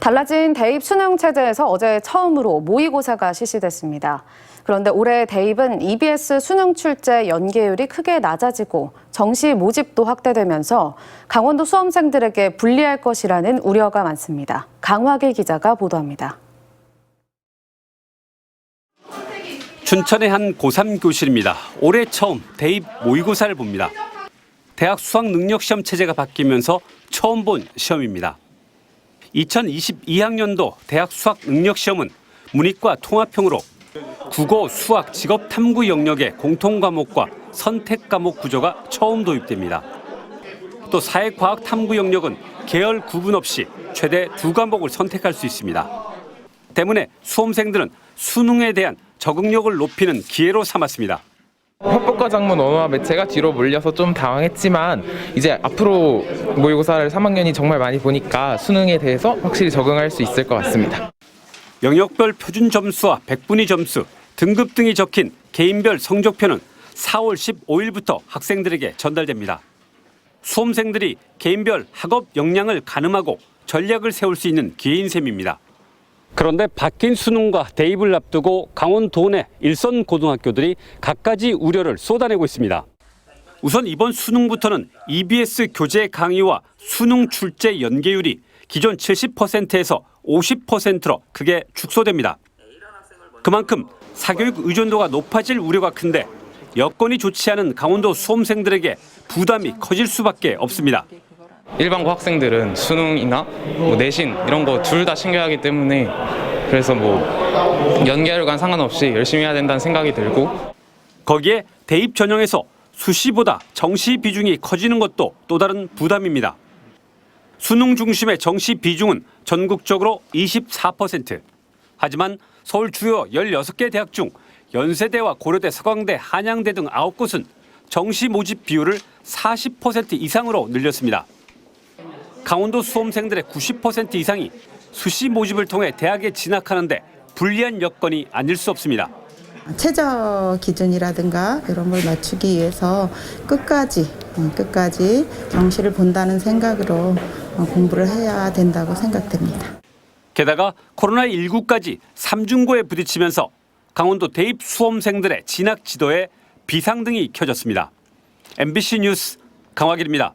달라진 대입 수능 체제에서 어제 처음으로 모의고사가 실시됐습니다. 그런데 올해 대입은 EBS 수능 출제 연계율이 크게 낮아지고 정시 모집도 확대되면서 강원도 수험생들에게 불리할 것이라는 우려가 많습니다. 강화길 기자가 보도합니다. 춘천의 한 고3 교실입니다. 올해 처음 대입 모의고사를 봅니다. 대학 수학능력시험 체제가 바뀌면서 처음 본 시험입니다. 2022학년도 대학 수학능력시험은 문이과 통합형으로 국어, 수학, 직업탐구 영역의 공통과목과 선택과목 구조가 처음 도입됩니다. 또 사회과학탐구 영역은 계열 구분 없이 최대 2과목을 선택할 수 있습니다. 때문에 수험생들은 수능에 대한 적응력을 높이는 기회로 삼았습니다. 협북과 작문 언어와 매체가 뒤로 몰려서 좀 당황했지만 이제 앞으로 모의고사를 3학년이 정말 많이 보니까 수능에 대해서 확실히 적응할 수 있을 것 같습니다. 영역별 표준 점수와 백분위 점수, 등급 등이 적힌 개인별 성적표는 4월 15일부터 학생들에게 전달됩니다. 수험생들이 개인별 학업 역량을 가늠하고 전략을 세울 수 있는 기회인 셈입니다. 그런데 바뀐 수능과 대입을 앞두고 강원도 내 일선 고등학교들이 갖가지 우려를 쏟아내고 있습니다. 우선 이번 수능부터는 EBS 교재 강의와 수능 출제 연계율이 기존 70%에서 50%로 크게 축소됩니다. 그만큼 사교육 의존도가 높아질 우려가 큰데 여건이 좋지 않은 강원도 수험생들에게 부담이 커질 수밖에 없습니다. 일반고 학생들은 수능이나 내신 이런 거 둘 다 챙겨야 하기 때문에 그래서 연계율과 상관없이 열심히 해야 된다는 생각이 들고 거기에 대입 전형에서 수시보다 정시 비중이 커지는 것도 또 다른 부담입니다. 수능 중심의 정시 비중은 전국적으로 24%. 하지만 서울 주요 16개 대학 중 연세대와 고려대, 서강대, 한양대 등 9곳은 정시 모집 비율을 40% 이상으로 늘렸습니다. 강원도 수험생들의 90% 이상이 수시 모집을 통해 대학에 진학하는데 불리한 여건이 아닐 수 없습니다. 최저 기준이라든가 이런 걸 맞추기 위해서 끝까지 정시를 본다는 생각으로 공부를 해야 된다고 생각됩니다. 게다가 코로나19까지 삼중고에 부딪히면서 강원도 대입 수험생들의 진학 지도에 비상등이 켜졌습니다. MBC 뉴스 강화길입니다.